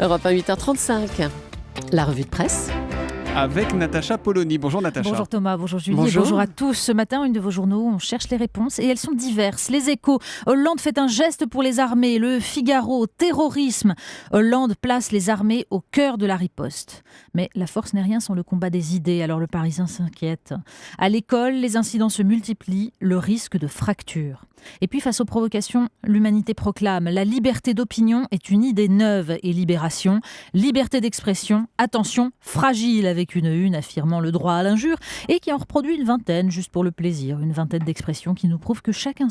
Europe 1, 8h35. La revue de presse. Avec Natacha Polony. Bonjour Natacha. Bonjour Thomas, bonjour Julie, Bonjour. et bonjour à tous. Ce matin, une de vos journaux, on cherche les réponses et elles sont diverses. Les Échos, Hollande fait un geste pour les armées. Le Figaro, terrorisme. Hollande place les armées au cœur de la riposte. Mais la force n'est rien sans le combat des idées, alors le Parisien s'inquiète. À l'école, les incidents se multiplient, le risque de fracture. Et puis face aux provocations, l'humanité proclame la liberté d'opinion est une idée neuve et Libération, liberté d'expression, attention, fragile avec une affirmant le droit à l'injure et qui en reproduit une vingtaine juste pour le plaisir, une vingtaine d'expressions qui nous prouvent que chacun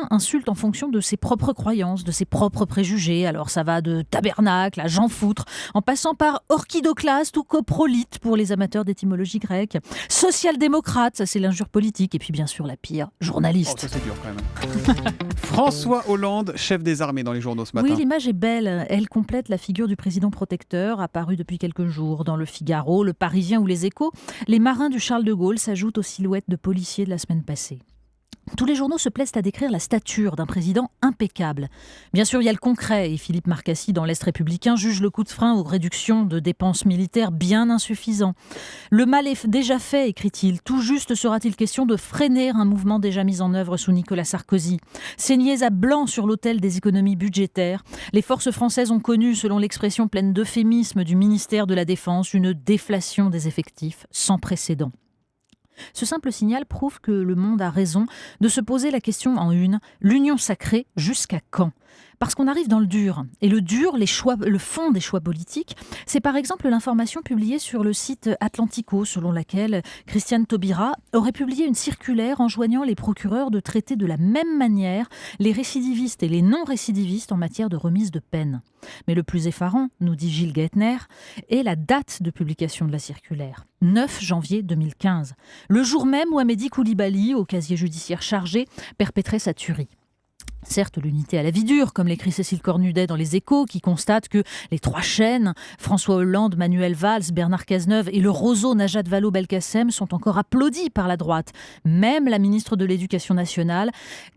insulte en fonction de ses propres croyances, de ses propres préjugés. Alors ça va de tabernacle à Jean Foutre, en passant par orchidoclaste ou coprolite pour les amateurs d'étymologie grecque, social-démocrate, ça c'est l'injure politique, et puis bien sûr la pire, journaliste. Ça, c'est dur quand même. François Hollande, chef des armées dans les journaux ce matin. Oui, l'image est belle. Elle complète la figure du président protecteur, apparu depuis quelques jours dans le Figaro, le Parisien ou les Échos. Les marins du Charles de Gaulle s'ajoutent aux silhouettes de policiers de la semaine passée. Tous les journaux se plaisent à décrire la stature d'un président impeccable. Bien sûr, il y a le concret, et Philippe Marcassi, dans l'Est républicain, juge le coup de frein aux réductions de dépenses militaires bien insuffisant. Le mal est déjà fait, écrit-il. Tout juste sera-t-il question de freiner un mouvement déjà mis en œuvre sous Nicolas Sarkozy. Saignés à blanc sur l'autel des économies budgétaires, les forces françaises ont connu, selon l'expression pleine d'euphémisme du ministère de la Défense, une déflation des effectifs sans précédent. Ce simple signal prouve que le monde a raison de se poser la question en une, l'union sacrée jusqu'à quand ? Parce qu'on arrive dans le dur. Et le dur, le fond des choix politiques, c'est par exemple l'information publiée sur le site Atlantico, selon laquelle Christiane Taubira aurait publié une circulaire enjoignant les procureurs de traiter de la même manière les récidivistes et les non-récidivistes en matière de remise de peine. Mais le plus effarant, nous dit Gilles Gaettner, est la date de publication de la circulaire. 9 janvier 2015, le jour même où Amédi Coulibaly, au casier judiciaire chargé, perpétrait sa tuerie. Certes, l'unité à la vie dure, comme l'écrit Cécile Cornudet dans Les Échos, qui constate que les trois chaînes, François Hollande, Manuel Valls, Bernard Cazeneuve et le roseau Najat Vallaud-Belkacem sont encore applaudis par la droite. Même la ministre de l'Éducation nationale,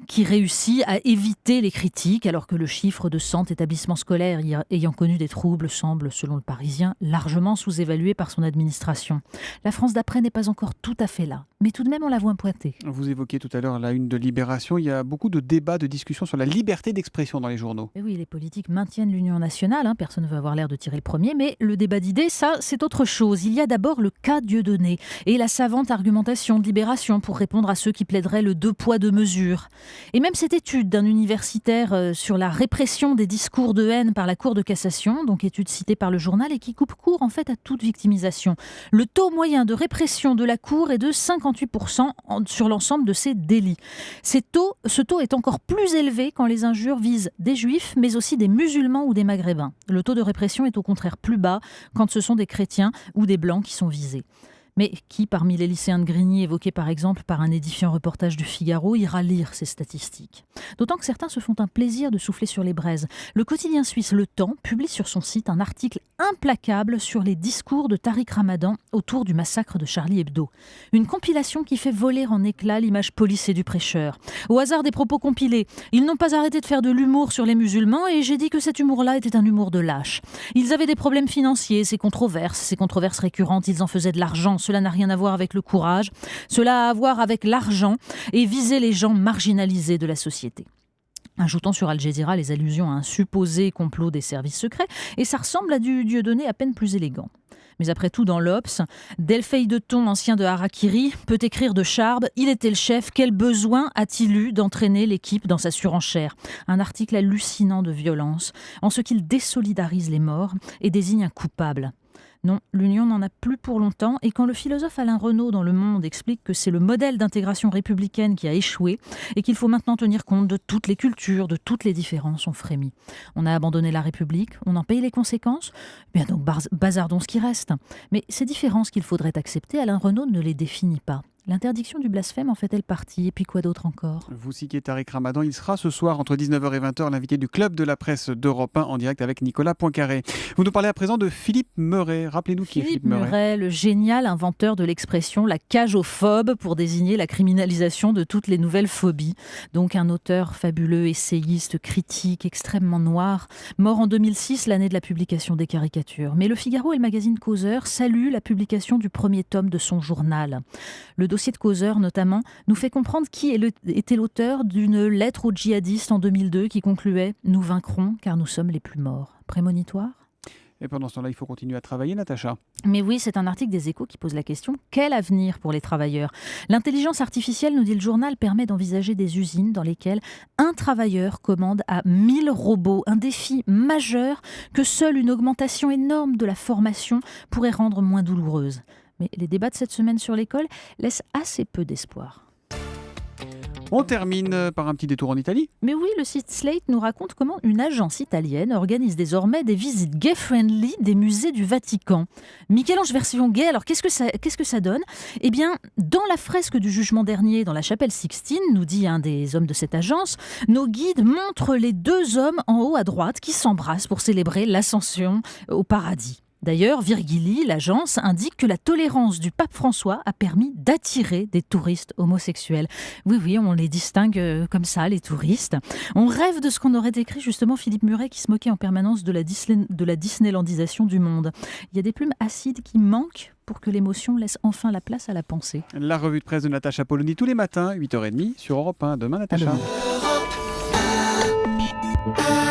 qui réussit à éviter les critiques, alors que le chiffre de 100 établissements scolaires ayant connu des troubles semble, selon le Parisien, largement sous-évalué par son administration. La France d'après n'est pas encore tout à fait là, mais tout de même on la voit pointer. Vous évoquiez tout à l'heure la une de Libération. Il y a beaucoup de débats, de discussions sur la liberté d'expression dans les journaux. Et oui, les politiques maintiennent l'union nationale, personne ne veut avoir l'air de tirer le premier, mais le débat d'idées, ça, c'est autre chose. Il y a d'abord le cas Dieudonné et la savante argumentation de Libération pour répondre à ceux qui plaideraient le deux poids, deux mesures. Et même cette étude d'un universitaire sur la répression des discours de haine par la Cour de cassation, donc étude citée par le journal et qui coupe court en fait à toute victimisation. Le taux moyen de répression de la Cour est de 58% sur l'ensemble de ces délits. Ce taux est encore plus élevé quand les injures visent des juifs, mais aussi des musulmans ou des maghrébins. Le taux de répression est au contraire plus bas quand ce sont des chrétiens ou des blancs qui sont visés. Mais qui, parmi les lycéens de Grigny, évoqués par exemple par un édifiant reportage du Figaro, ira lire ces statistiques ? D'autant que certains se font un plaisir de souffler sur les braises. Le quotidien suisse Le Temps publie sur son site un article implacable sur les discours de Tariq Ramadan autour du massacre de Charlie Hebdo. Une compilation qui fait voler en éclats l'image policée du prêcheur. Au hasard des propos compilés, ils n'ont pas arrêté de faire de l'humour sur les musulmans et j'ai dit que cet humour-là était un humour de lâche. Ils avaient des problèmes financiers, ces controverses récurrentes, ils en faisaient de l'argent. Cela n'a rien à voir avec le courage, cela a à voir avec l'argent et viser les gens marginalisés de la société. Ajoutant sur Al Jazeera les allusions à un supposé complot des services secrets, et ça ressemble à du Dieudonné à peine plus élégant. Mais après tout, dans l'Obs, Delfeil de Thon, ancien de Harakiri, peut écrire de Charb « Il était le chef, quel besoin a-t-il eu d'entraîner l'équipe dans sa surenchère ?» Un article hallucinant de violence, en ce qu'il désolidarise les morts et désigne un coupable. Non, l'union n'en a plus pour longtemps et quand le philosophe Alain Renaud dans Le Monde explique que c'est le modèle d'intégration républicaine qui a échoué et qu'il faut maintenant tenir compte de toutes les cultures, de toutes les différences, on frémit. On a abandonné la République, on en paye les conséquences, bien donc bazardons ce qui reste. Mais ces différences qu'il faudrait accepter, Alain Renaud ne les définit pas. L'interdiction du blasphème en fait-elle partie? Et puis quoi d'autre encore? Vous citiez Tariq Ramadan, il sera ce soir entre 19h et 20h l'invité du club de la presse d'Europe 1 en direct avec Nicolas Poincaré. Vous nous parlez à présent de Philippe Meuret. Rappelez-nous qui est Philippe Meuret. Le génial inventeur de l'expression la cagophobe pour désigner la criminalisation de toutes les nouvelles phobies. Donc un auteur fabuleux, essayiste, critique, extrêmement noir, mort en 2006, l'année de la publication des caricatures. Mais Le Figaro et le magazine Causeur saluent la publication du premier tome de son journal. Le dossier de Causeur, notamment, nous fait comprendre qui était l'auteur d'une lettre aux djihadistes en 2002 qui concluait « Nous vaincrons car nous sommes les plus morts ». Prémonitoire ? Et pendant ce temps-là, il faut continuer à travailler, Natacha. Mais oui, c'est un article des Échos qui pose la question « Quel avenir pour les travailleurs ?» L'intelligence artificielle, nous dit le journal, permet d'envisager des usines dans lesquelles un travailleur commande à 1000 robots. Un défi majeur que seule une augmentation énorme de la formation pourrait rendre moins douloureuse. Mais les débats de cette semaine sur l'école laissent assez peu d'espoir. On termine par un petit détour en Italie. Mais oui, le site Slate nous raconte comment une agence italienne organise désormais des visites gay-friendly des musées du Vatican. Michel-Ange version gay, alors qu'est-ce que ça donne ? Eh bien, dans la fresque du jugement dernier, dans la chapelle Sixtine, nous dit un des hommes de cette agence, nos guides montrent les deux hommes en haut à droite qui s'embrassent pour célébrer l'ascension au paradis. D'ailleurs, Virgili, l'agence, indique que la tolérance du pape François a permis d'attirer des touristes homosexuels. Oui, on les distingue comme ça, les touristes. On rêve de ce qu'on aurait écrit justement Philippe Meuret qui se moquait en permanence de la Disneylandisation du monde. Il y a des plumes acides qui manquent pour que l'émotion laisse enfin la place à la pensée. La revue de presse de Natacha Polony tous les matins, 8h30 sur Europe 1. Demain, Natacha. À demain.